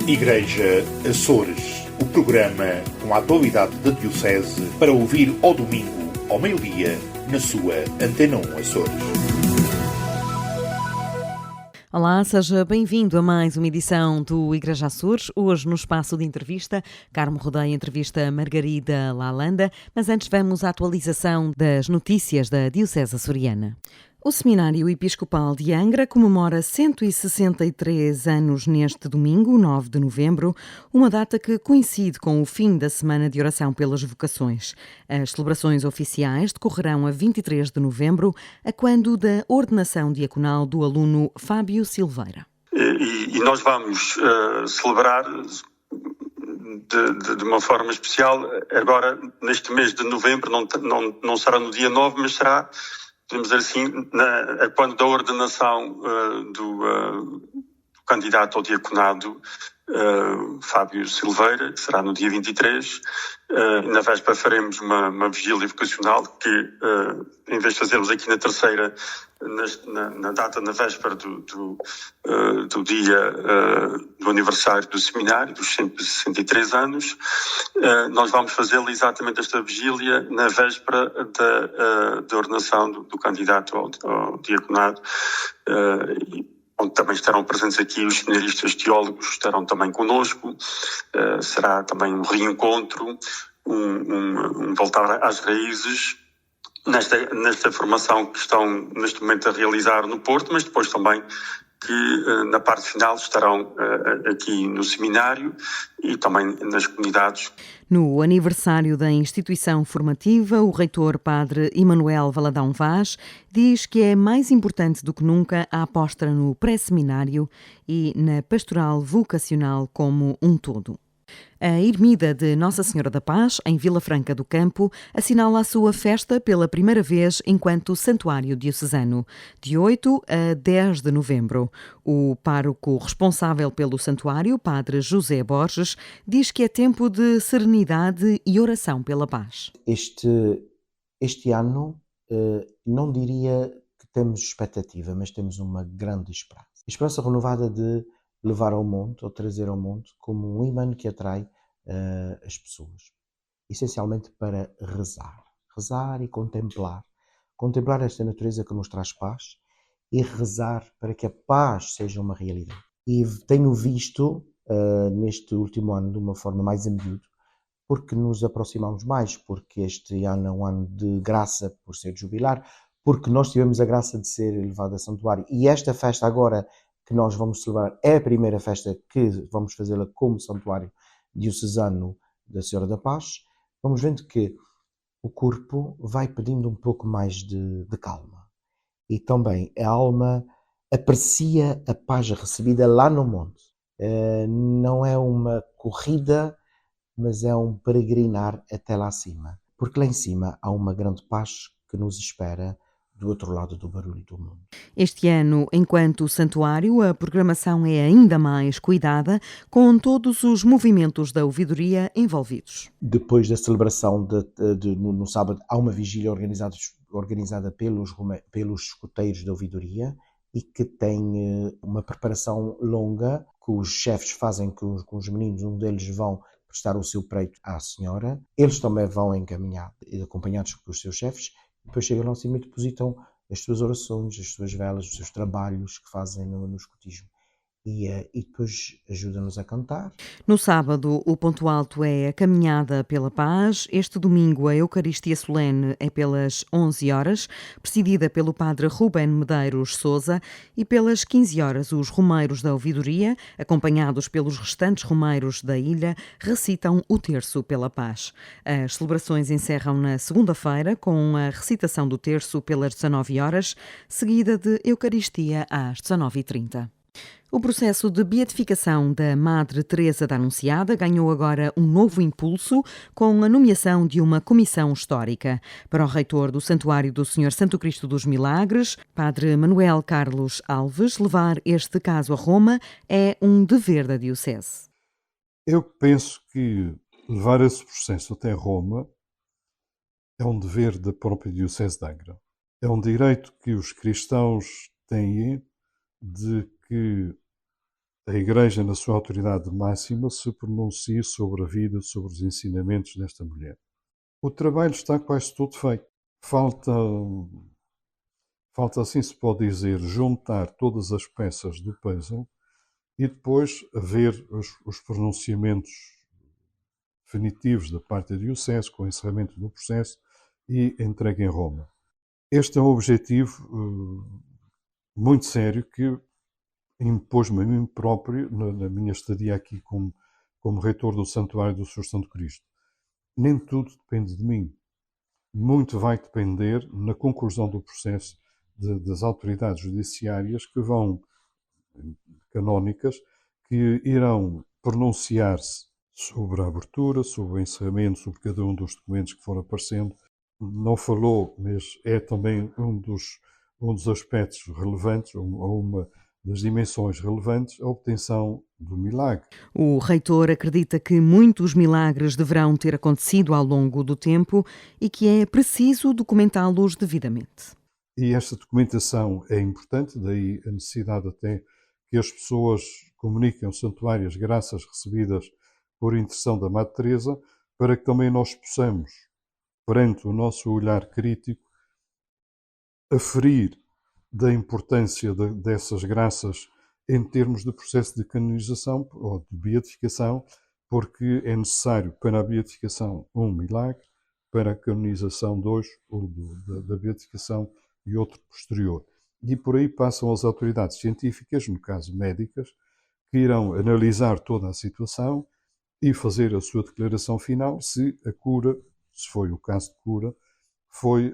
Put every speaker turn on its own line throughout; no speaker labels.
Igreja Açores, o programa com a atualidade da Diocese para ouvir ao domingo, ao meio-dia, na sua Antena 1 Açores.
Olá, seja bem-vindo a mais uma edição do Igreja Açores. Hoje, no espaço de entrevista, Carmo Rodeia entrevista Margarida Lalanda, mas antes vamos à atualização das notícias da Diocese Açoriana. O Seminário Episcopal de Angra comemora 163 anos neste domingo, 9 de novembro, uma data que coincide com o fim da Semana de Oração pelas Vocações. As celebrações oficiais decorrerão a 23 de novembro, a quando da ordenação diaconal do aluno Fábio Silveira.
E nós vamos celebrar de uma forma especial, agora neste mês de novembro, não será no dia 9, mas será, podemos dizer assim, quando da ordenação do candidato ao diaconado, Fábio Silveira, que será no dia 23. Na véspera faremos uma vigília vocacional que, em vez de fazermos aqui na terceira, na data, na véspera do dia do aniversário do seminário, dos 163 anos, nós vamos fazê-la exatamente esta vigília na véspera da ordenação do candidato ao diaconado, onde também estarão presentes aqui os seminaristas teólogos, estarão também connosco. Será também um reencontro, um voltar às raízes nesta formação que estão neste momento a realizar no Porto, mas depois também que na parte final estarão aqui no seminário e também nas comunidades.
No aniversário da instituição formativa, o reitor Padre Emanuel Valadão Vaz diz que é mais importante do que nunca a aposta no pré-seminário e na pastoral vocacional como um todo. A Ermida de Nossa Senhora da Paz, em Vila Franca do Campo, assinala a sua festa pela primeira vez enquanto santuário diocesano, de 8 a 10 de novembro. O pároco responsável pelo santuário, Padre José Borges, diz que é tempo de serenidade e oração pela paz.
Este ano, não diria que temos expectativa, mas temos uma grande esperança. Esperança renovada de levar ao mundo, ou trazer ao mundo, como um imã que atrai as pessoas. Essencialmente para rezar e contemplar. Contemplar esta natureza que nos traz paz e rezar para que a paz seja uma realidade. E tenho visto neste último ano de uma forma mais a miúdo, porque nos aproximamos mais, porque este ano é um ano de graça por ser jubilar, porque nós tivemos a graça de ser elevado a santuário. E esta festa agora que nós vamos celebrar é a primeira festa que vamos fazê-la como santuário diocesano da Senhora da Paz. Vamos vendo que o corpo vai pedindo um pouco mais de calma. E também a alma aprecia a paz recebida lá no monte. Não é uma corrida, mas é um peregrinar até lá acima. Porque lá em cima há uma grande paz que nos espera do outro lado do barulho do mundo.
Este ano, enquanto santuário, a programação é ainda mais cuidada, com todos os movimentos da ouvidoria envolvidos.
Depois da celebração no sábado, há uma vigília organizada pelos escuteiros da ouvidoria e que tem uma preparação longa que os chefes fazem com os meninos. Um deles vão prestar o seu preito à senhora. Eles também vão acompanhados pelos seus chefes. Depois chegam lá acima e depositam as suas orações, as suas velas, os seus trabalhos que fazem no escutismo. E depois ajuda-nos a cantar.
No sábado, o ponto alto é a caminhada pela paz. Este domingo, a Eucaristia Solene é pelas 11 horas, presidida pelo padre Rubén Medeiros Sousa, e pelas 15 horas os romeiros da ouvidoria, acompanhados pelos restantes romeiros da ilha, recitam o terço pela paz. As celebrações encerram na segunda-feira com a recitação do terço pelas 19 horas, seguida de Eucaristia às 19h30. O processo de beatificação da Madre Teresa da Anunciada ganhou agora um novo impulso com a nomeação de uma comissão histórica. Para o reitor do Santuário do Senhor Santo Cristo dos Milagres, Padre Manuel Carlos Alves, levar este caso a Roma é um dever da Diocese.
Eu penso que levar esse processo até Roma é um dever da própria Diocese de Angra. É um direito que os cristãos têm de que a Igreja, na sua autoridade máxima, se pronuncie sobre a vida, sobre os ensinamentos desta mulher. O trabalho está quase todo feito. Falta, assim se pode dizer, juntar todas as peças do puzzle e depois haver os pronunciamentos definitivos da parte da Diocese, com o encerramento do processo e entregue em Roma. Este é um objetivo muito sério que impôs-me a mim próprio na minha estadia aqui como reitor do Santuário do Senhor Santo Cristo. Nem tudo depende de mim. Muito vai depender na conclusão do processo das autoridades judiciárias canónicas, que irão pronunciar-se sobre a abertura, sobre o encerramento, sobre cada um dos documentos que foram aparecendo. Não falou, mas é também um dos aspectos relevantes, ou uma das dimensões relevantes, a obtenção do milagre.
O reitor acredita que muitos milagres deverão ter acontecido ao longo do tempo e que é preciso documentá-los devidamente.
E esta documentação é importante, daí a necessidade até que as pessoas comuniquem ao santuário as graças recebidas por intercessão da Madre Teresa, para que também nós possamos, perante o nosso olhar crítico, aferir da importância dessas graças em termos de processo de canonização ou de beatificação, porque é necessário para a beatificação um milagre, para a canonização dois, o da beatificação e outro posterior. E por aí passam as autoridades científicas, no caso médicas, que irão analisar toda a situação e fazer a sua declaração final se a cura, se foi o caso de cura, foi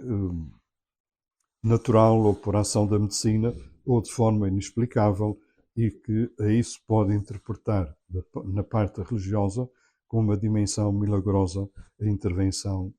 natural ou por ação da medicina ou de forma inexplicável, e que aí se pode interpretar na parte religiosa com uma dimensão milagrosa a intervenção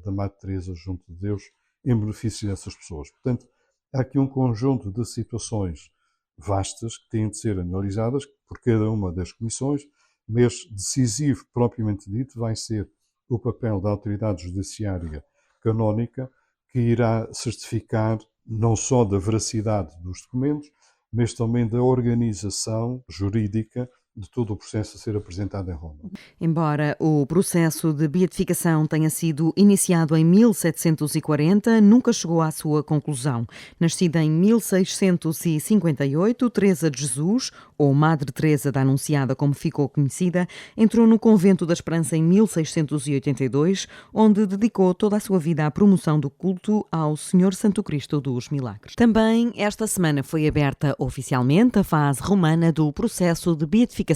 da Madre Teresa junto de Deus em benefício dessas pessoas. Portanto, há aqui um conjunto de situações vastas que têm de ser analisadas por cada uma das comissões, mas decisivo, propriamente dito, vai ser o papel da autoridade judiciária canónica, que irá certificar não só da veracidade dos documentos, mas também da organização jurídica de todo o processo a ser apresentado em Roma.
Embora o processo de beatificação tenha sido iniciado em 1740, nunca chegou à sua conclusão. Nascida em 1658, Teresa de Jesus, ou Madre Teresa da Anunciada, como ficou conhecida, entrou no Convento da Esperança em 1682, onde dedicou toda a sua vida à promoção do culto ao Senhor Santo Cristo dos Milagres. Também esta semana foi aberta oficialmente a fase romana do processo de beatificação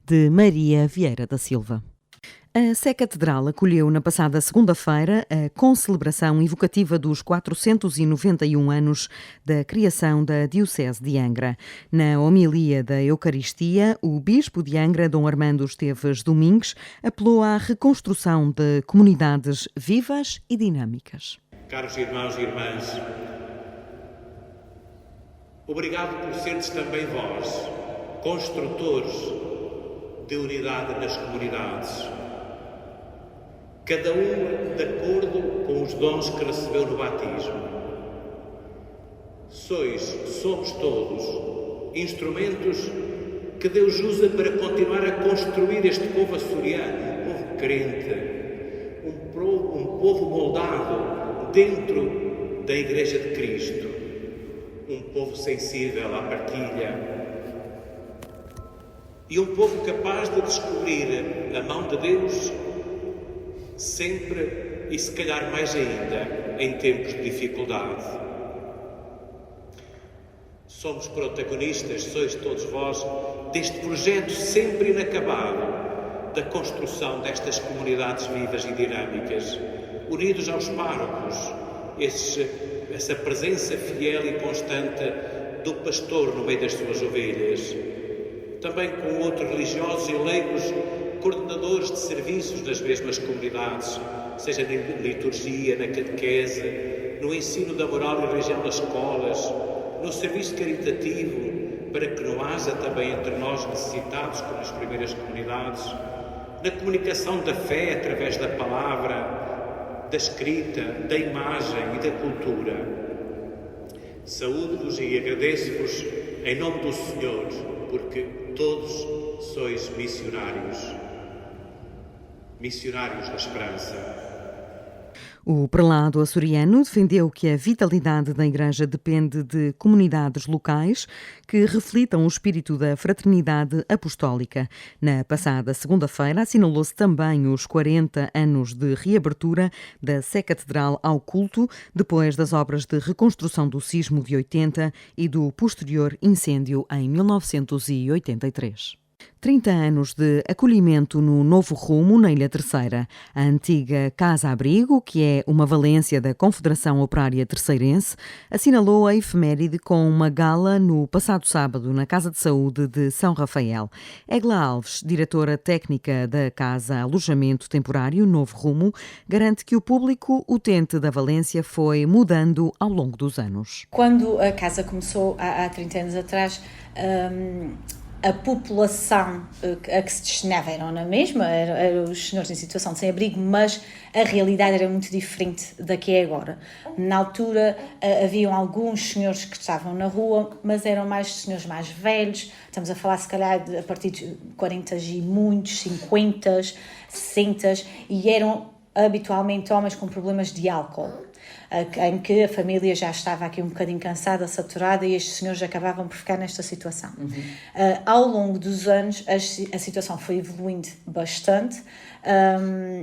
de Maria Vieira da Silva. A Sé Catedral acolheu na passada segunda-feira a concelebração evocativa dos 491 anos da criação da Diocese de Angra. Na homilia da Eucaristia, o Bispo de Angra, Dom Armando Esteves Domingues, apelou à reconstrução de comunidades vivas e dinâmicas.
Caros irmãos e irmãs, obrigado por seres também vós construtores de unidade nas comunidades, cada um de acordo com os dons que recebeu no batismo. Somos todos instrumentos que Deus usa para continuar a construir este povo açoriano, um povo crente, um povo moldado dentro da Igreja de Cristo, um povo sensível à partilha, e um povo capaz de descobrir a mão de Deus sempre e se calhar mais ainda em tempos de dificuldade. Somos protagonistas, sois todos vós, deste projeto sempre inacabado da construção destas comunidades vivas e dinâmicas, unidos aos párocos, essa presença fiel e constante do pastor no meio das suas ovelhas. Também com outros religiosos e leigos, coordenadores de serviços das mesmas comunidades, seja na liturgia, na catequese, no ensino da moral e religião nas escolas, no serviço caritativo, para que não haja também entre nós necessitados, como nas primeiras comunidades, na comunicação da fé através da palavra, da escrita, da imagem e da cultura. Saúdo-vos e agradeço-vos em nome do Senhor, porque todos sois missionários da esperança.
O prelado açoriano defendeu que a vitalidade da Igreja depende de comunidades locais que reflitam o espírito da fraternidade apostólica. Na passada segunda-feira assinalou-se também os 40 anos de reabertura da Sé Catedral ao culto, depois das obras de reconstrução do sismo de 80 e do posterior incêndio em 1983. 30 anos de acolhimento no Novo Rumo, na Ilha Terceira. A antiga Casa-Abrigo, que é uma valência da Confederação Operária Terceirense, assinalou a efeméride com uma gala no passado sábado na Casa de Saúde de São Rafael. Egla Alves, diretora técnica da Casa Alojamento Temporário Novo Rumo, garante que o público utente da valência foi mudando ao longo dos anos.
Quando a casa começou há 30 anos atrás, a população a que se destinava eram na mesma, eram os senhores em situação de sem-abrigo, mas a realidade era muito diferente da que é agora. Na altura haviam alguns senhores que estavam na rua, mas eram mais senhores mais velhos, estamos a falar se calhar a partir de 40 e muitos, 50, 60, e eram habitualmente homens com problemas de álcool, em que a família já estava aqui um bocadinho cansada, saturada, e estes senhores acabavam por ficar nesta situação. Ao longo dos anos, a situação foi evoluindo bastante.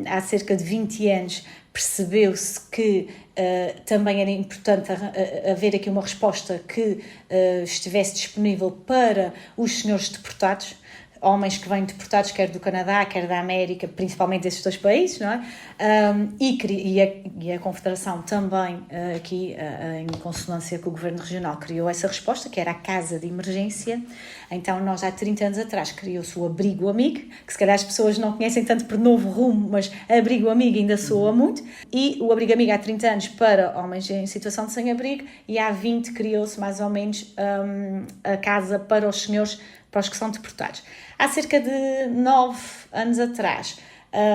Há cerca de 20 anos percebeu-se que também era importante haver aqui uma resposta que estivesse disponível para os senhores deportados, homens que vêm deportados quer do Canadá, quer da América, principalmente desses dois países, não é? E a Confederação também, aqui em consonância com o Governo Regional, criou essa resposta, que era a Casa de Emergência. Então, nós há 30 anos atrás criou-se o Abrigo Amigo, que se calhar as pessoas não conhecem tanto por Novo Rumo, mas Abrigo Amigo ainda soa muito. E o Abrigo Amigo há 30 anos para homens em situação de sem-abrigo, e há 20 criou-se mais ou menos a Casa para os senhores, para os que são deportados. Há cerca de 9 anos atrás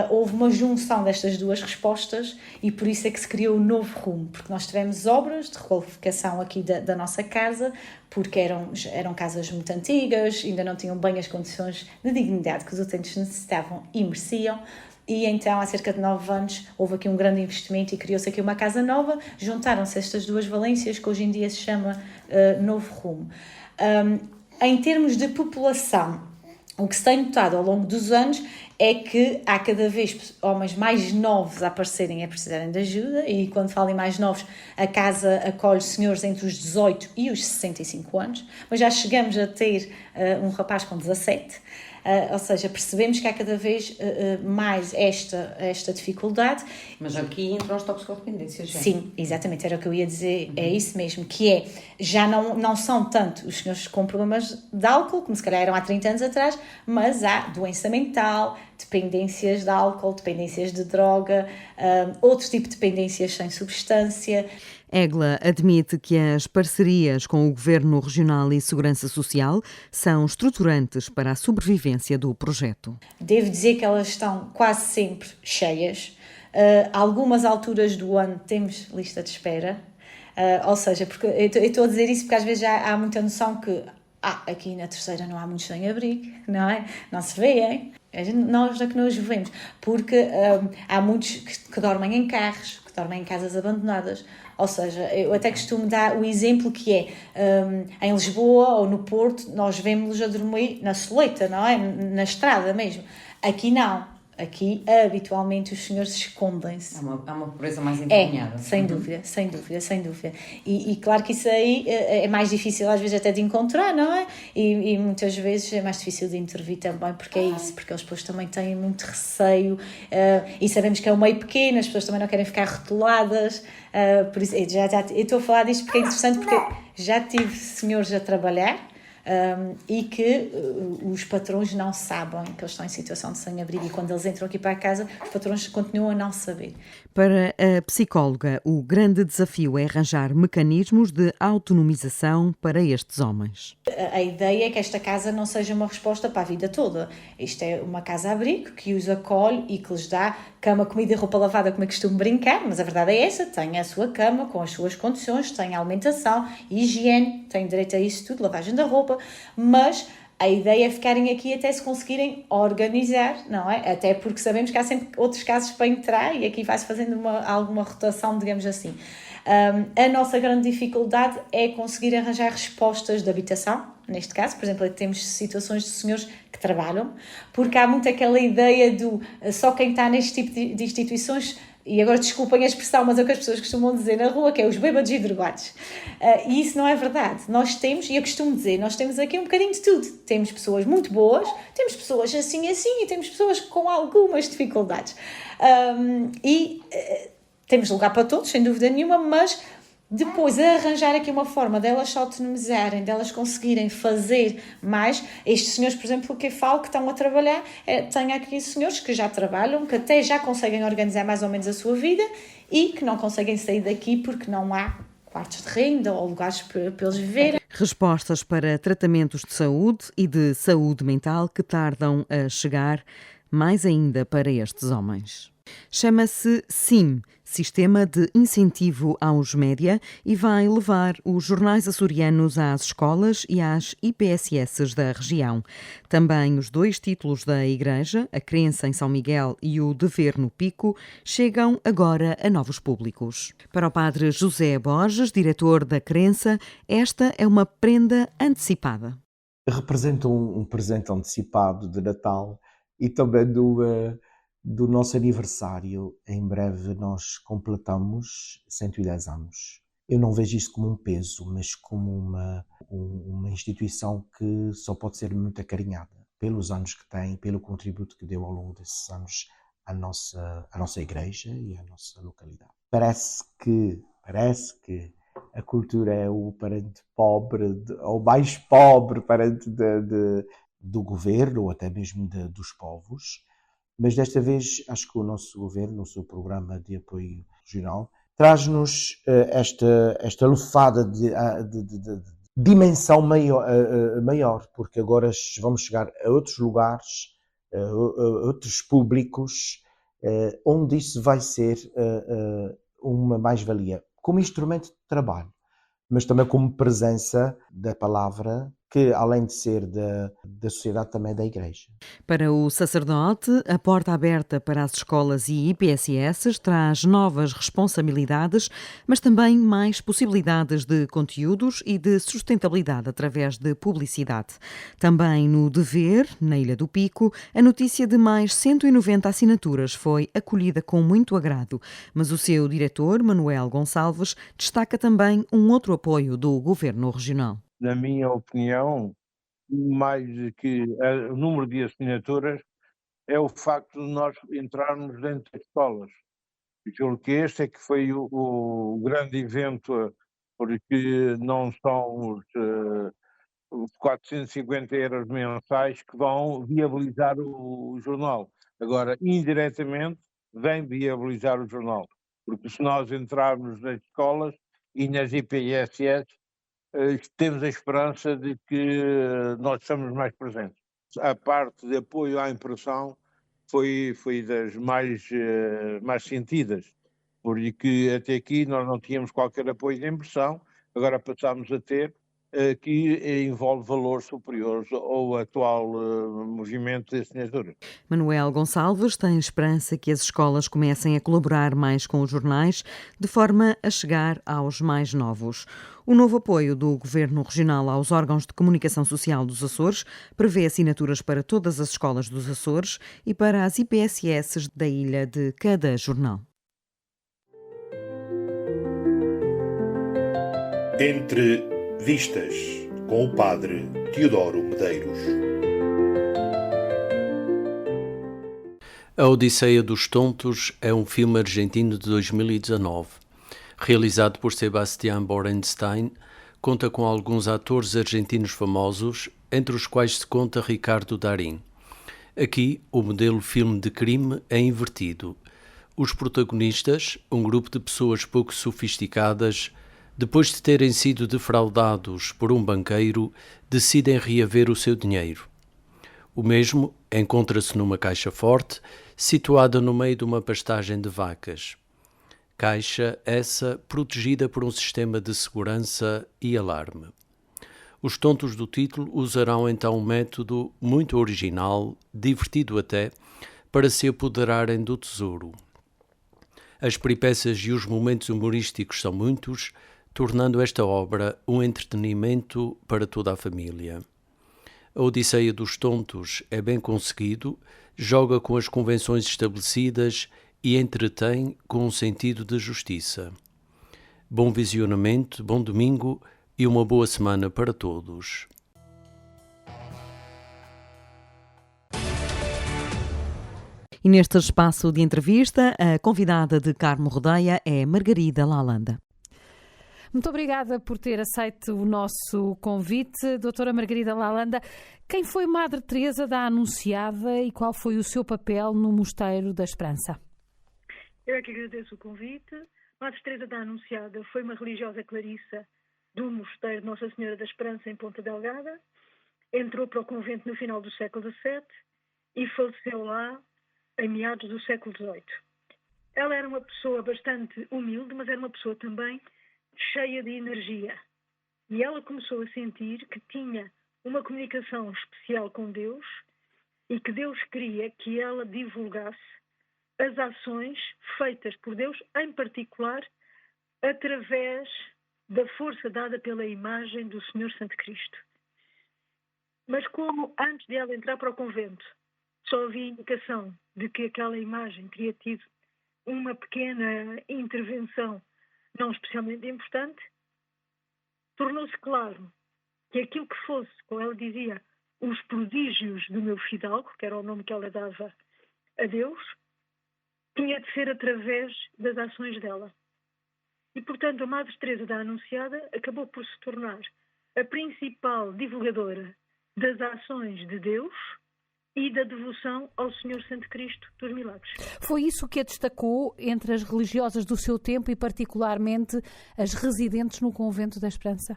houve uma junção destas duas respostas, e por isso é que se criou o Novo Rumo, porque nós tivemos obras de requalificação aqui da nossa casa, porque eram casas muito antigas, ainda não tinham bem as condições de dignidade que os utentes necessitavam e mereciam. E então, há cerca de 9 anos, houve aqui um grande investimento e criou-se aqui uma casa nova. Juntaram-se estas duas valências, que hoje em dia se chama Novo Rumo. Em termos de população, o que se tem notado ao longo dos anos é que há cada vez homens mais novos a aparecerem e a precisarem de ajuda, e quando falo em mais novos, a casa acolhe senhores entre os 18 e os 65 anos, mas já chegamos a ter um rapaz com 17, ou seja, percebemos que há cada vez mais esta dificuldade.
Mas aqui entram as toxicodependências, já?
Sim, exatamente, era o que eu ia dizer, é isso mesmo, que é, já não são tanto os senhores com problemas de álcool, como se calhar eram há 30 anos atrás, mas há doença mental, dependências de álcool, dependências de droga, outro tipo de dependências sem substância.
Egla admite que as parcerias com o Governo Regional e Segurança Social são estruturantes para a sobrevivência do projeto.
Devo dizer que elas estão quase sempre cheias. Algumas alturas do ano temos lista de espera, ou seja, porque eu estou a dizer isso porque às vezes já há muita noção que aqui na Terceira não há muitos sem-abrigo, não é? Não se vêem. Nós é que nos vemos, porque há muitos que dormem em carros, que dormem em casas abandonadas. Ou seja, eu até costumo dar o exemplo que é, em Lisboa ou no Porto, nós vemos-los a dormir na soleta, não é? Na estrada mesmo. Aqui não. Aqui, habitualmente, os senhores escondem-se.
Há uma pobreza mais encaminhada.
Sem dúvida. E claro que isso aí é mais difícil às vezes até de encontrar, não é? E muitas vezes é mais difícil de intervir também, porque é isso, porque eles depois também têm muito receio, e sabemos que é um meio pequeno, as pessoas também não querem ficar rotuladas, por isso, eu estou a falar disto porque é interessante, porque já tive senhores a trabalhar, e que os patrões não sabem que eles estão em situação de sem-abrigo, e quando eles entram aqui para a casa, os patrões continuam a não saber.
Para a psicóloga, o grande desafio é arranjar mecanismos de autonomização para estes homens.
A ideia é que esta casa não seja uma resposta para a vida toda. Isto é uma casa-abrigo que os acolhe e que lhes dá cama, comida e roupa lavada, como eu costumo brincar, mas a verdade é essa: tem a sua cama com as suas condições, tem alimentação, higiene, tem direito a isso tudo, lavagem da roupa, mas a ideia é ficarem aqui até se conseguirem organizar, não é? Até porque sabemos que há sempre outros casos para entrar e aqui vai-se fazendo alguma rotação, digamos assim. A nossa grande dificuldade é conseguir arranjar respostas de habitação. Neste caso, por exemplo, temos situações de senhores que trabalham, porque há muito aquela ideia do só quem está neste tipo de instituições, e agora desculpem a expressão, mas é o que as pessoas costumam dizer na rua, que é os bêbados e drogados. E isso não é verdade. Nós temos, e eu costumo dizer, nós temos aqui um bocadinho de tudo. Temos pessoas muito boas, temos pessoas assim e temos pessoas com algumas dificuldades. Temos lugar para todos, sem dúvida nenhuma, mas depois arranjar aqui uma forma delas se autonomizarem, delas conseguirem fazer mais. Estes senhores, por exemplo, que eu falo, que estão a trabalhar, tenho aqui senhores que já trabalham, que até já conseguem organizar mais ou menos a sua vida e que não conseguem sair daqui porque não há quartos de renda ou lugares para eles viverem.
Respostas para tratamentos de saúde e de saúde mental que tardam a chegar, mais ainda para estes homens. Chama-se SIM, Sistema de Incentivo aos Média, e vai levar os jornais açorianos às escolas e às IPSS da região. Também os 2 títulos da Igreja, a Crença em São Miguel e o Dever no Pico, chegam agora a novos públicos. Para o padre José Borges, diretor da Crença, esta é uma prenda antecipada.
Representa um presente antecipado de Natal e também do nosso aniversário. Em breve nós completamos 110 anos. Eu não vejo isso como um peso, mas como uma instituição que só pode ser muito acarinhada pelos anos que tem, pelo contributo que deu ao longo desses anos à nossa igreja e à nossa localidade. Parece que a cultura é o parente pobre, ou mais pobre parente do governo, ou até mesmo dos povos. Mas desta vez acho que o nosso governo, o seu programa de apoio regional, traz-nos esta lufada de dimensão maior, porque agora vamos chegar a outros lugares, a outros públicos, onde isso vai ser uma mais-valia, como instrumento de trabalho, mas também como presença da palavra, que além de ser da sociedade também é da Igreja.
Para o sacerdote, a porta aberta para as escolas e IPSS traz novas responsabilidades, mas também mais possibilidades de conteúdos e de sustentabilidade através de publicidade. Também no Dever, na Ilha do Pico, a notícia de mais 190 assinaturas foi acolhida com muito agrado, mas o seu diretor, Manuel Gonçalves, destaca também um outro apoio do Governo Regional.
Na minha opinião, mais do que o número de assinaturas, é o facto de nós entrarmos dentro das escolas. E julgo que este é que foi o grande evento, porque não são os 450 euros mensais que vão viabilizar o jornal. Agora, indiretamente, vem viabilizar o jornal. Porque se nós entrarmos nas escolas e nas IPSS, temos a esperança de que nós estamos mais presentes. A parte de apoio à impressão foi das mais sentidas, porque até aqui nós não tínhamos qualquer apoio de impressão, agora passámos a ter, que envolve valores superiores ao atual movimento de assinatura.
Manuel Gonçalves tem esperança que as escolas comecem a colaborar mais com os jornais, de forma a chegar aos mais novos. O novo apoio do Governo Regional aos órgãos de comunicação social dos Açores prevê assinaturas para todas as escolas dos Açores e para as IPSS da ilha de cada jornal.
Entre Vistas, com o padre Teodoro Medeiros.
A Odisseia dos Tontos é um filme argentino de 2019, realizado por Sebastián Borenstein, conta com alguns atores argentinos famosos, entre os quais se conta Ricardo Darín. Aqui, o modelo filme de crime é invertido. Os protagonistas, um grupo de pessoas pouco sofisticadas, depois de terem sido defraudados por um banqueiro, decidem reaver o seu dinheiro. O mesmo encontra-se numa caixa forte, situada no meio de uma pastagem de vacas. Caixa essa protegida por um sistema de segurança e alarme. Os tontos do título usarão então um método muito original, divertido até, para se apoderarem do tesouro. As peripécias e os momentos humorísticos são muitos, tornando esta obra um entretenimento para toda a família. A Odisseia dos Tontos é bem conseguido, joga com as convenções estabelecidas e entretém com um sentido de justiça. Bom visionamento, bom domingo e uma boa semana para todos.
E neste espaço de entrevista, a convidada de Carmo Rodeia é Margarida Lalanda.
Muito obrigada por ter aceito o nosso convite, doutora Margarida Lalanda. Quem foi Madre Teresa da Anunciada e qual foi o seu papel no Mosteiro da Esperança?
Eu é que agradeço o convite. Madre Teresa da Anunciada foi uma religiosa clarissa do Mosteiro de Nossa Senhora da Esperança em Ponta Delgada. Entrou para o convento no final do século XVII e faleceu lá em meados do século XVIII. Ela era uma pessoa bastante humilde, mas era uma pessoa também cheia de energia. E ela começou a sentir que tinha uma comunicação especial com Deus e que Deus queria que ela divulgasse as ações feitas por Deus, em particular através da força dada pela imagem do Senhor Santo Cristo. Mas como antes de ela entrar para o convento só havia indicação de que aquela imagem teria tido uma pequena intervenção não especialmente importante, tornou-se claro que aquilo que fosse, como ela dizia, os prodígios do meu fidalgo, que era o nome que ela dava a Deus, tinha de ser através das ações dela. E, portanto, a Madre Teresa da Anunciada acabou por se tornar a principal divulgadora das ações de Deus e da devoção ao Senhor Santo Cristo dos Milagres.
Foi isso que a destacou entre as religiosas do seu tempo e particularmente as residentes no Convento da Esperança?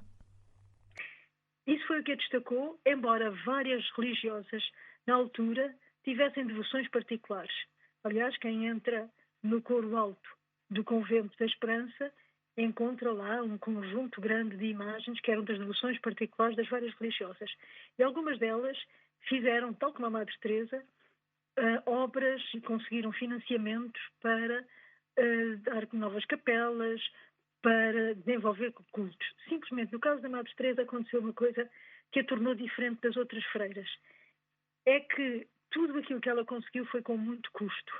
Isso foi o que a destacou, embora várias religiosas na altura tivessem devoções particulares. Aliás, quem entra no coro alto do Convento da Esperança encontra lá um conjunto grande de imagens que eram das devoções particulares das várias religiosas. E algumas delas fizeram, tal como a Madre Teresa, obras e conseguiram financiamentos para dar novas capelas, para desenvolver cultos. Simplesmente, no caso da Madre Teresa, aconteceu uma coisa que a tornou diferente das outras freiras. É que tudo aquilo que ela conseguiu foi com muito custo,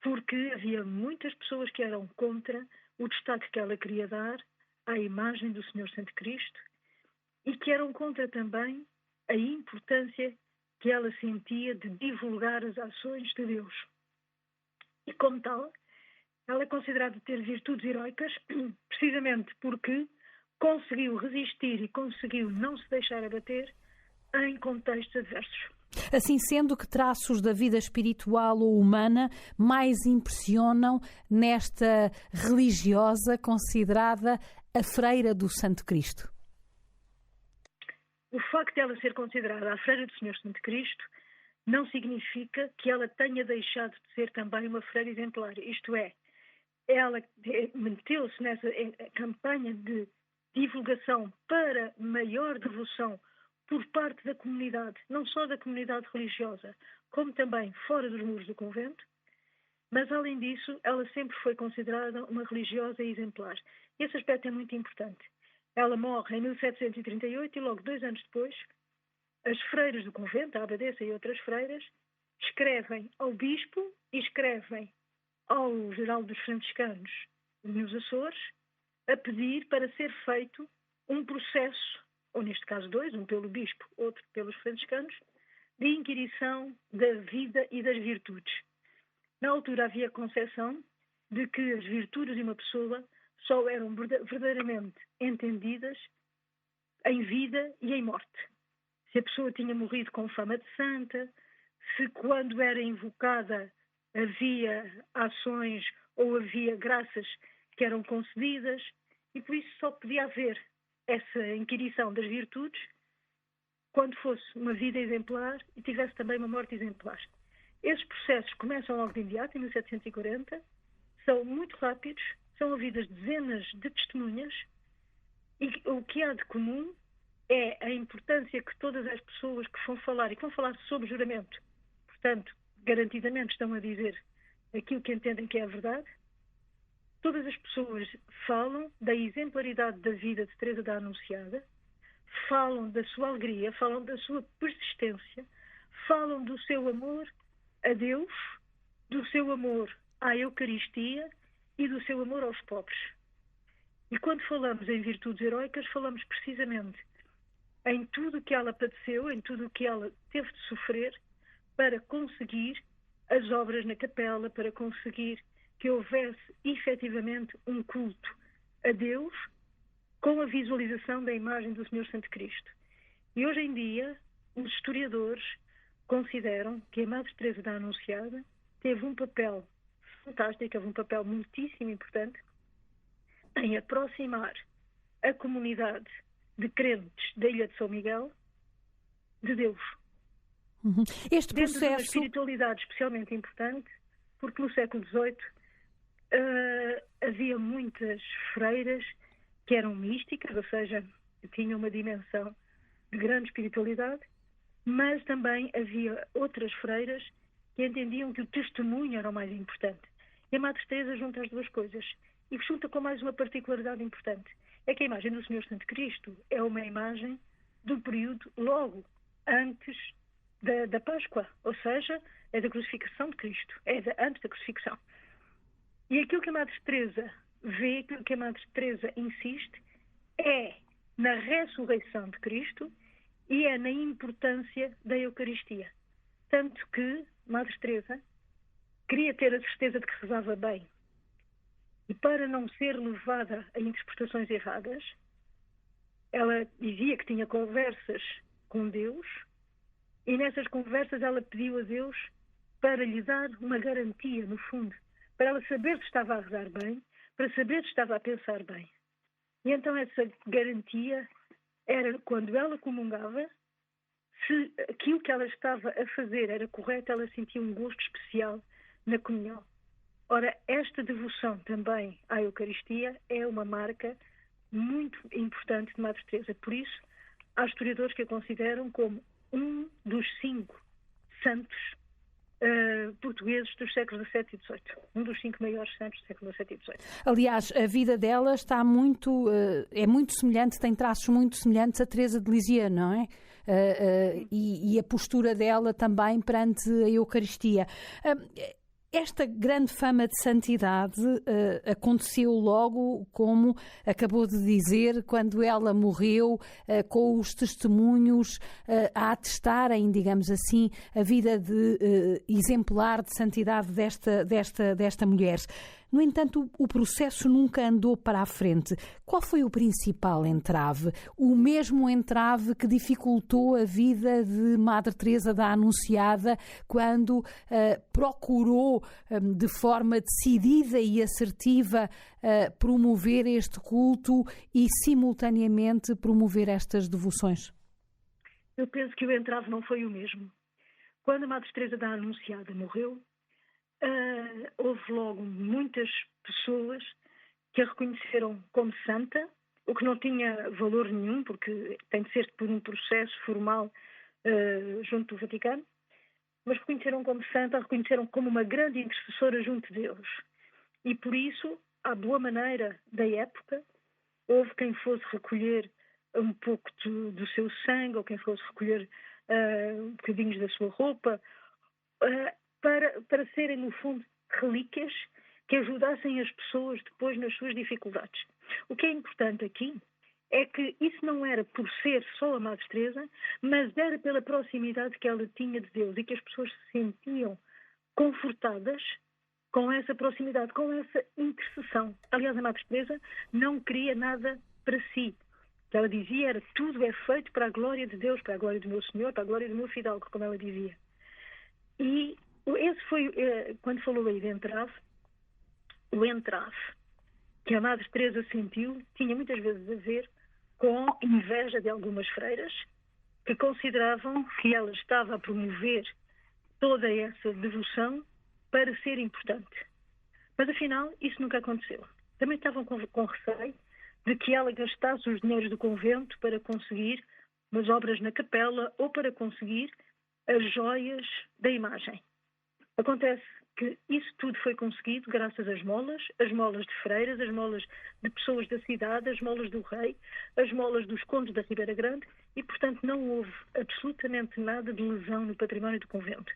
porque havia muitas pessoas que eram contra o destaque que ela queria dar à imagem do Senhor Santo Cristo e que eram contra também a importância que ela sentia de divulgar as ações de Deus. E como tal, ela é considerada ter virtudes heroicas precisamente porque conseguiu resistir e conseguiu não se deixar abater em contextos adversos.
Assim sendo, que traços da vida espiritual ou humana mais impressionam nesta religiosa considerada a freira do Santo Cristo?
O facto de ela ser considerada a freira do Senhor Santo Cristo não significa que ela tenha deixado de ser também uma freira exemplar. Isto é, ela meteu-se nessa campanha de divulgação para maior devoção por parte da comunidade, não só da comunidade religiosa, como também fora dos muros do convento, mas além disso, ela sempre foi considerada uma religiosa exemplar. Esse aspecto é muito importante. Ela morre em 1738 e logo 2 anos depois, as freiras do convento, a abadesa e outras freiras, escrevem ao bispo e escrevem ao geral dos franciscanos nos Açores a pedir para ser feito um processo, ou neste caso 2, um pelo bispo, outro pelos franciscanos, de inquirição da vida e das virtudes. Na altura havia a concepção de que as virtudes de uma pessoa só eram verdadeiramente entendidas em vida e em morte. Se a pessoa tinha morrido com fama de santa, se quando era invocada havia ações ou havia graças que eram concedidas, e por isso só podia haver essa inquirição das virtudes quando fosse uma vida exemplar e tivesse também uma morte exemplar. Esses processos começam logo de imediato, em 1740, são muito rápidos, são ouvidas dezenas de testemunhas, e o que há de comum é a importância que todas as pessoas que vão falar, e que vão falar sob juramento, portanto, garantidamente estão a dizer aquilo que entendem que é a verdade, todas as pessoas falam da exemplaridade da vida de Teresa da Anunciada, falam da sua alegria, falam da sua persistência, falam do seu amor a Deus, do seu amor à Eucaristia e do seu amor aos pobres. E quando falamos em virtudes heroicas, falamos precisamente em tudo o que ela padeceu, em tudo o que ela teve de sofrer para conseguir as obras na capela, para conseguir que houvesse efetivamente um culto a Deus com a visualização da imagem do Senhor Santo Cristo. E hoje em dia, os historiadores consideram que a Madre Teresa da Anunciada teve um papel fantástico, teve um papel muitíssimo importante em aproximar a comunidade de crentes da Ilha de São Miguel de Deus.
Este
Dentro de uma
processo...
espiritualidade especialmente importante, porque no século XVIII havia muitas freiras que eram místicas, ou seja, tinham uma dimensão de grande espiritualidade, mas também havia outras freiras que entendiam que o testemunho era o mais importante. E a Madre Teresa junta as duas coisas. E junta com mais uma particularidade importante. É que a imagem do Senhor Santo Cristo é uma imagem do período logo antes da Páscoa. Ou seja, é da crucificação de Cristo. É antes da crucifixão. E aquilo que a Madre Teresa vê, aquilo que a Madre Teresa insiste, é na ressurreição de Cristo e é na importância da Eucaristia. Tanto que Madre Teresa queria ter a certeza de que rezava bem. E para não ser levada a interpretações erradas, ela dizia que tinha conversas com Deus e nessas conversas ela pediu a Deus para lhe dar uma garantia, no fundo, para ela saber se estava a rezar bem, para saber se estava a pensar bem. E então essa garantia era quando ela comungava, se aquilo que ela estava a fazer era correto, ela sentia um gosto especial na comunhão. Ora, esta devoção também à Eucaristia é uma marca muito importante de Madre Teresa. Por isso, há historiadores que a consideram como um dos 5 santos portugueses dos séculos XVII e XVIII. Um dos 5 maiores santos do século XVII e XVIII.
Aliás, a vida dela está muito, é muito semelhante, tem traços muito semelhantes a Teresa de Lisieux, não é? E a postura dela também perante a Eucaristia. Esta grande fama de santidade aconteceu logo, como acabou de dizer, quando ela morreu, com os testemunhos a atestarem, digamos assim, a vida exemplar de santidade desta mulher. No entanto, o processo nunca andou para a frente. Qual foi o principal entrave? O mesmo entrave que dificultou a vida de Madre Teresa da Anunciada quando procurou de forma decidida e assertiva promover este culto e simultaneamente promover estas devoções?
Eu penso que o entrave não foi o mesmo. Quando a Madre Teresa da Anunciada morreu, houve logo muitas pessoas que a reconheceram como santa, o que não tinha valor nenhum, porque tem de ser por um processo formal junto do Vaticano, mas reconheceram como santa, a reconheceram como uma grande intercessora junto de Deus. E por isso, à boa maneira da época, houve quem fosse recolher um pouco do seu sangue, ou quem fosse recolher bocadinhos da sua roupa, para serem, no fundo, relíquias que ajudassem as pessoas depois nas suas dificuldades. O que é importante aqui é que isso não era por ser só a Madre Teresa, mas era pela proximidade que ela tinha de Deus e que as pessoas se sentiam confortadas com essa proximidade, com essa intercessão. Aliás, a Madre Teresa não queria nada para si. que ela dizia era: tudo é feito para a glória de Deus, para a glória do meu Senhor, para a glória do meu fidalgo, como ela dizia. E esse foi, quando falou aí de entrave, o entrave que a Madre Teresa sentiu tinha muitas vezes a ver com inveja de algumas freiras que consideravam que ela estava a promover toda essa devoção para ser importante. Mas afinal isso nunca aconteceu. Também estavam com receio de que ela gastasse os dinheiros do convento para conseguir umas obras na capela ou para conseguir as joias da imagem. Acontece que isso tudo foi conseguido graças às esmolas de freiras, as esmolas de pessoas da cidade, as esmolas do rei, as esmolas dos condes da Ribeira Grande e, portanto, não houve absolutamente nada de lesão no património do convento.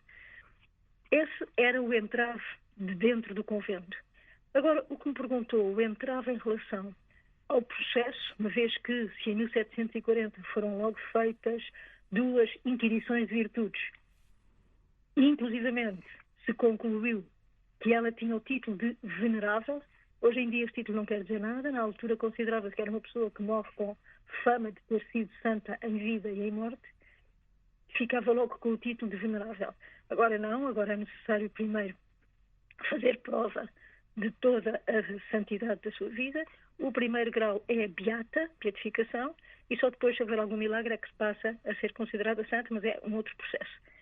Esse era o entrave de dentro do convento. Agora, o que me perguntou, o entrave em relação ao processo, uma vez que se em 1740 foram logo feitas 2 inquirições de virtudes, e inclusivamente se concluiu que ela tinha o título de venerável. Hoje em dia este título não quer dizer nada. Na altura considerava-se que era uma pessoa que morre com fama de ter sido santa em vida e em morte. Ficava logo com o título de venerável. Agora não, agora é necessário primeiro fazer prova de toda a santidade da sua vida. O primeiro grau é a beata, beatificação, e só depois, se houver algum milagre, é que se passa a ser considerada santa, mas é um outro processo.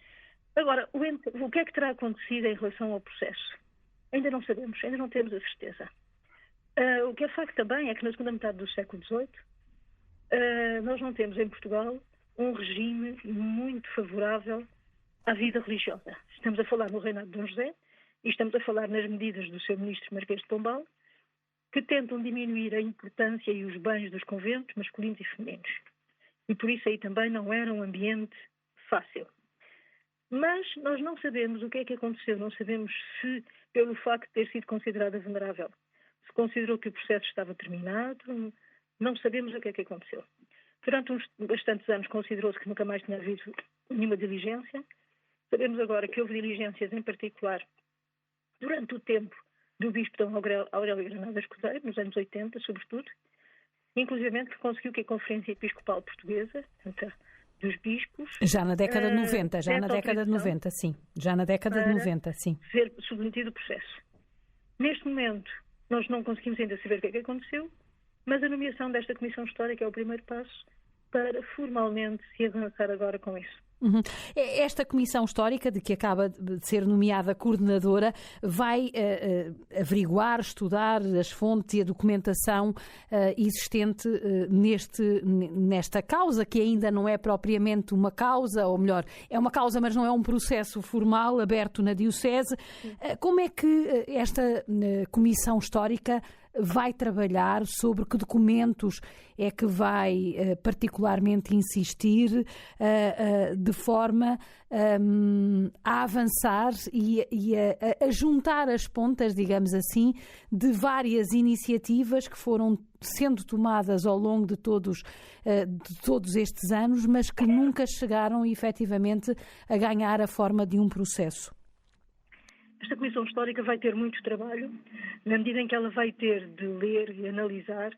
Agora, o que é que terá acontecido em relação ao processo? Ainda não sabemos, ainda não temos a certeza. O que é facto também é que na segunda metade do século XVIII nós não temos em Portugal um regime muito favorável à vida religiosa. Estamos a falar no reinado de Dom José e estamos a falar nas medidas do seu ministro Marquês de Pombal, que tentam diminuir a importância e os bens dos conventos masculinos e femininos. E por isso aí também não era um ambiente fácil. Mas nós não sabemos o que é que aconteceu, não sabemos se, pelo facto de ter sido considerada venerável, se considerou que o processo estava terminado, não sabemos o que é que aconteceu. Durante uns bastantes anos considerou-se que nunca mais tinha havido nenhuma diligência. Sabemos agora que houve diligências, em particular, durante o tempo do bispo Dom Aurélio Granadas Cordeiro, nos anos 80, sobretudo, inclusive que conseguiu que a Conferência Episcopal Portuguesa, portanto, dos bispos...
Já na década de 90, já na década de 90, sim. Já na década de 90, sim.
Ser submetido o processo. Neste momento, nós não conseguimos ainda saber o que é que aconteceu, mas a nomeação desta Comissão Histórica é o primeiro passo para formalmente se avançar agora com isso.
Esta Comissão Histórica, de que acaba de ser nomeada coordenadora, vai averiguar, estudar as fontes e a documentação existente nesta causa, que ainda não é propriamente uma causa, ou melhor, é uma causa, mas não é um processo formal aberto na Diocese. Como é que esta Comissão Histórica vai trabalhar, sobre que documentos é que vai particularmente insistir de forma a avançar e a juntar as pontas, digamos assim, de várias iniciativas que foram sendo tomadas ao longo de todos estes anos, mas que nunca chegaram efetivamente a ganhar a forma de um processo?
Esta Comissão Histórica vai ter muito trabalho, na medida em que ela vai ter de ler e analisar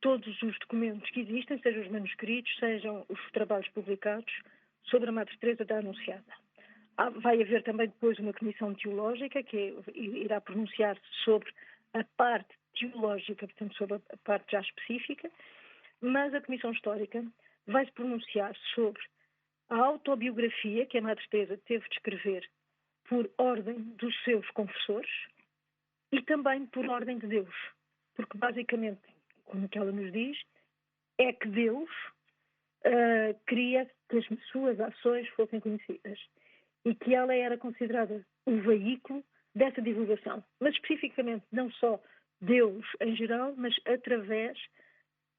todos os documentos que existem, sejam os manuscritos, sejam os trabalhos publicados sobre a Madre Teresa da Anunciada. Vai haver também depois uma comissão teológica que irá pronunciar-se sobre a parte teológica, portanto sobre a parte já específica, mas a Comissão Histórica vai se pronunciar sobre a autobiografia que a Madre Teresa teve de escrever por ordem dos seus confessores e também por ordem de Deus. Porque, basicamente, como que ela nos diz, é que Deus queria que as suas ações fossem conhecidas e que ela era considerada o veículo dessa divulgação. Mas, especificamente, não só Deus em geral, mas através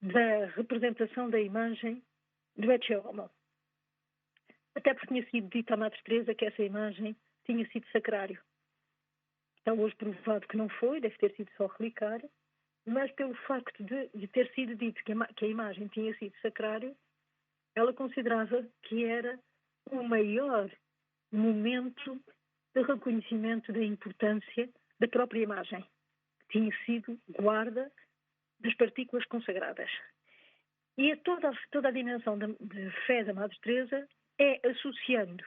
da representação da imagem do Ecce Homo. Até porque tinha sido dito à Madre Teresa que essa imagem tinha sido sacrário. Está hoje provado que não foi, deve ter sido só relicário, mas pelo facto de ter sido dito que a imagem tinha sido sacrário, ela considerava que era o maior momento de reconhecimento da importância da própria imagem, que tinha sido guarda das partículas consagradas. E toda a dimensão de fé da Madre Teresa é associando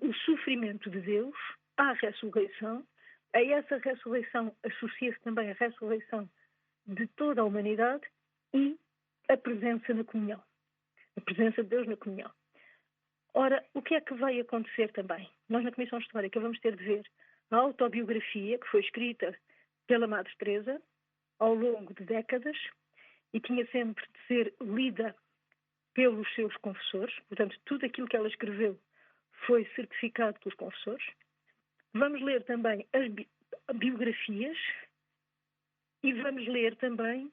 o sofrimento de Deus à ressurreição. A essa ressurreição associa-se também a ressurreição de toda a humanidade e a presença na comunhão. A presença de Deus na comunhão. Ora, o que é que vai acontecer também? Nós na Comissão Histórica vamos ter de ver a autobiografia que foi escrita pela Madre Teresa ao longo de décadas e tinha sempre de ser lida pelos seus confessores. Portanto, tudo aquilo que ela escreveu foi certificado pelos confessores. Vamos ler também as biografias e vamos ler também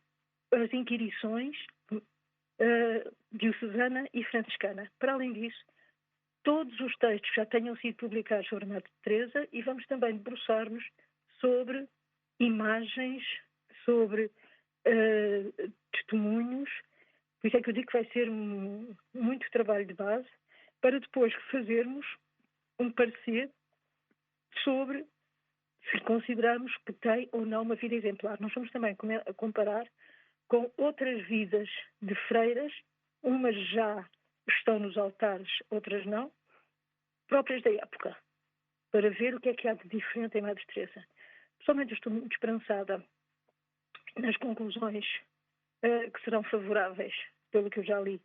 as inquirições diocesana e franciscana. Para além disso, todos os textos já tenham sido publicados sobre a Madre Teresa e vamos também debruçar-nos sobre imagens, sobre testemunhos. Por isso é que eu digo que vai ser muito trabalho de base para depois fazermos um parecer sobre se considerarmos que tem ou não uma vida exemplar. Nós vamos também comparar com outras vidas de freiras, umas já estão nos altares, outras não, próprias da época, para ver o que é que há de diferente em Madre Teresa. Pessoalmente estou muito esperançada nas conclusões que serão favoráveis, pelo que eu já li,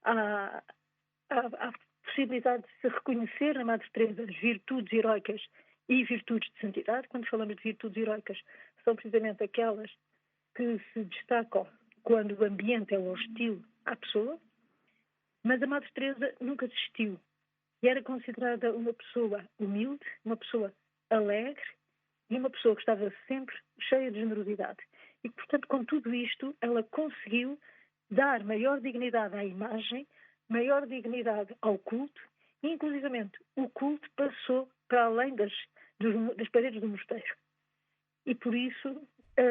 à possibilidade de se reconhecer na Madre Teresa as virtudes heroicas e virtudes de santidade. Quando falamos de virtudes heroicas, são precisamente aquelas que se destacam quando o ambiente é hostil à pessoa, mas a Madre Teresa nunca desistiu e era considerada uma pessoa humilde, uma pessoa alegre e uma pessoa que estava sempre cheia de generosidade. E, portanto, com tudo isto, ela conseguiu dar maior dignidade à imagem, maior dignidade ao culto, e, inclusivamente, o culto passou para além das paredes do mosteiro. E, por isso,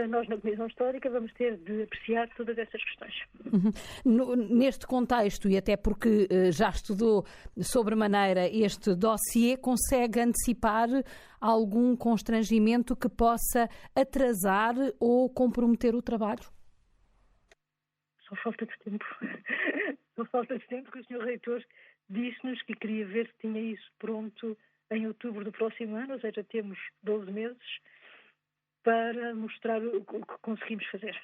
nós na Comissão Histórica vamos ter de apreciar todas essas questões.
Neste contexto, e até porque já estudou sobremaneira este dossiê, consegue antecipar algum constrangimento que possa atrasar ou comprometer o trabalho?
Só falta de tempo. Só falta de tempo que o Sr. Reitor disse-nos que queria ver se tinha isso pronto em outubro do próximo ano, ou seja, temos 12 meses para mostrar o que conseguimos fazer.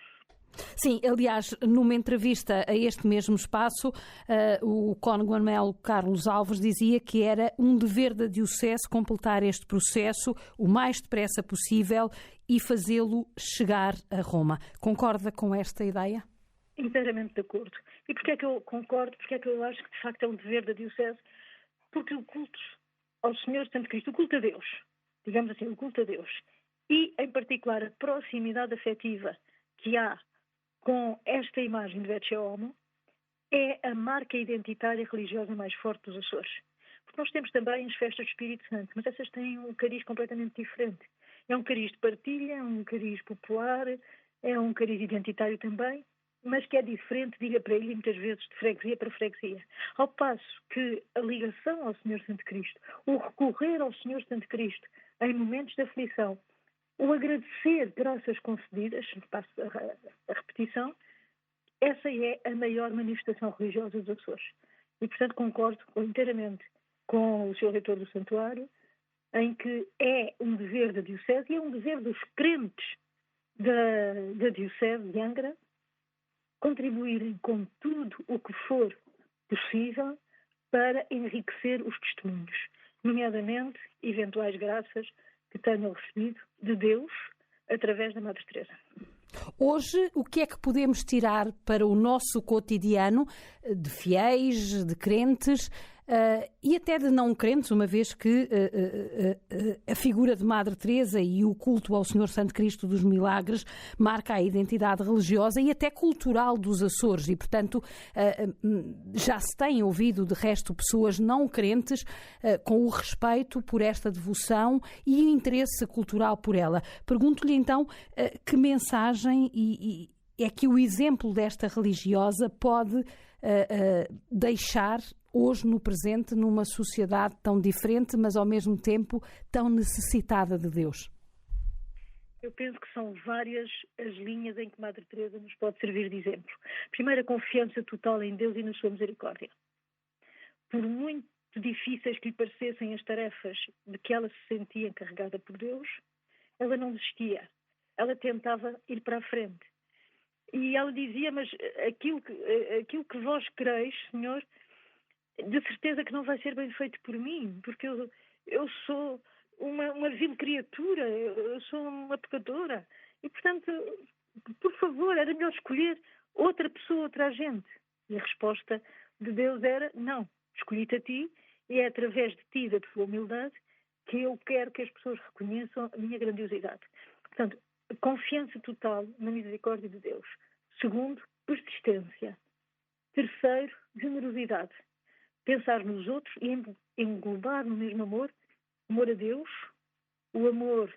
Sim, aliás, numa entrevista a este mesmo espaço, o cônego Manuel Carlos Alves dizia que era um dever da Diocese completar este processo o mais depressa possível e fazê-lo chegar a Roma. Concorda com esta ideia?
Inteiramente de acordo. E porquê é que eu concordo? Porque é que eu acho que de facto é um dever da Diocese? Porque o culto ao Senhor Santo Cristo, o culto a Deus, digamos assim, o culto a Deus, e em particular a proximidade afetiva que há com esta imagem de Ecce Homo, é a marca identitária religiosa mais forte dos Açores. Porque nós temos também as festas do Espírito Santo, mas essas têm um cariz completamente diferente. É um cariz de partilha, é um cariz popular, é um cariz identitário também, mas que é diferente, diga para ele, muitas vezes de freguesia para freguesia. Ao passo que a ligação ao Senhor Santo Cristo, o recorrer ao Senhor Santo Cristo em momentos de aflição, o agradecer graças concedidas, passo a repetição, essa é a maior manifestação religiosa dos Açores. E, portanto, concordo inteiramente com o Sr. Reitor do Santuário, em que é um dever da Diocese e é um dever dos crentes da Diocese de Angra contribuírem com tudo o que for possível para enriquecer os testemunhos, nomeadamente eventuais graças que tenham recebido de Deus através da Madre Teresa.
Hoje, o que é que podemos tirar para o nosso cotidiano de fiéis, de crentes e até de não crentes, uma vez que a figura de Madre Teresa e o culto ao Senhor Santo Cristo dos Milagres marca a identidade religiosa e até cultural dos Açores e, portanto, já se tem ouvido, de resto, pessoas não crentes com o respeito por esta devoção e o interesse cultural por ela. Pergunto-lhe, então, que mensagem é que o exemplo desta religiosa pode deixar hoje no presente numa sociedade tão diferente, mas ao mesmo tempo tão necessitada de Deus?
Eu penso que são várias as linhas em que Madre Teresa nos pode servir de exemplo. Primeiro, a confiança total em Deus e na sua misericórdia. Por muito difíceis que lhe parecessem as tarefas de que ela se sentia encarregada por Deus, ela não desistia. Ela tentava ir para a frente. E ela dizia, mas aquilo que vós quereis, Senhor, de certeza que não vai ser bem feito por mim, porque eu sou uma vil criatura, eu sou uma pecadora. E, portanto, por favor, era melhor escolher outra pessoa, outra agente. E a resposta de Deus era, não, escolhi-te a ti, e é através de ti, da tua humildade, que eu quero que as pessoas reconheçam a minha grandiosidade. Portanto, confiança total na misericórdia de Deus. Segundo, persistência. Terceiro, generosidade. Pensar nos outros e englobar no mesmo amor a Deus, o amor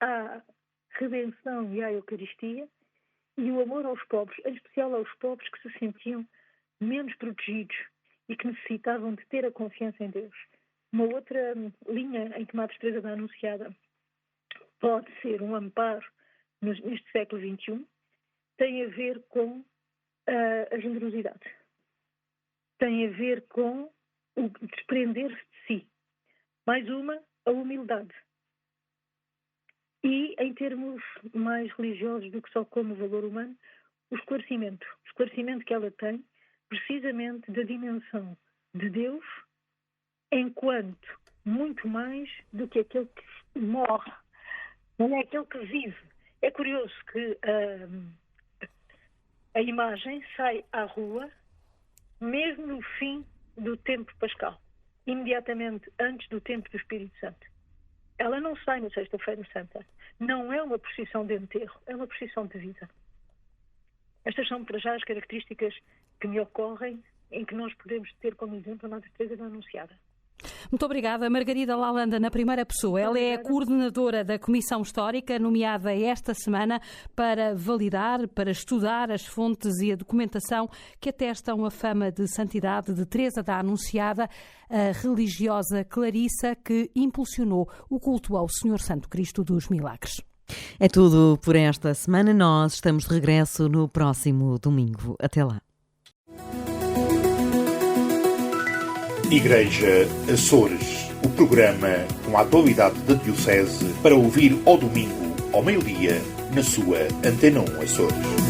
à redenção e à Eucaristia e o amor aos pobres, em especial aos pobres que se sentiam menos protegidos e que necessitavam de ter a confiança em Deus. Uma outra linha em que Madre Teresa da Anunciada pode ser um amparo neste século XXI tem a ver com a generosidade. Tem a ver com o desprender-se de si. Mais uma, a humildade. E, em termos mais religiosos do que só como valor humano, o esclarecimento. O esclarecimento que ela tem, precisamente da dimensão de Deus, enquanto muito mais do que aquele que morre, não é aquele que vive. É curioso que a imagem sai à rua mesmo no fim do tempo pascal, imediatamente antes do tempo do Espírito Santo. Ela não sai na Sexta-feira Santa. Não é uma procissão de enterro, é uma procissão de vida. Estas são, para já, as características que me ocorrem em que nós podemos ter como exemplo a Madre Teresa da Anunciada.
Muito obrigada, Margarida Lalanda, na primeira pessoa. Ela é a coordenadora da Comissão Histórica, nomeada esta semana para validar, para estudar as fontes e a documentação que atestam a fama de santidade de Teresa da Anunciada, a religiosa clarissa que impulsionou o culto ao Senhor Santo Cristo dos Milagres.
É tudo por esta semana. Nós estamos de regresso no próximo domingo. Até lá.
Igreja Açores, o programa com a atualidade da Diocese para ouvir ao domingo, ao meio-dia, na sua Antena 1 Açores.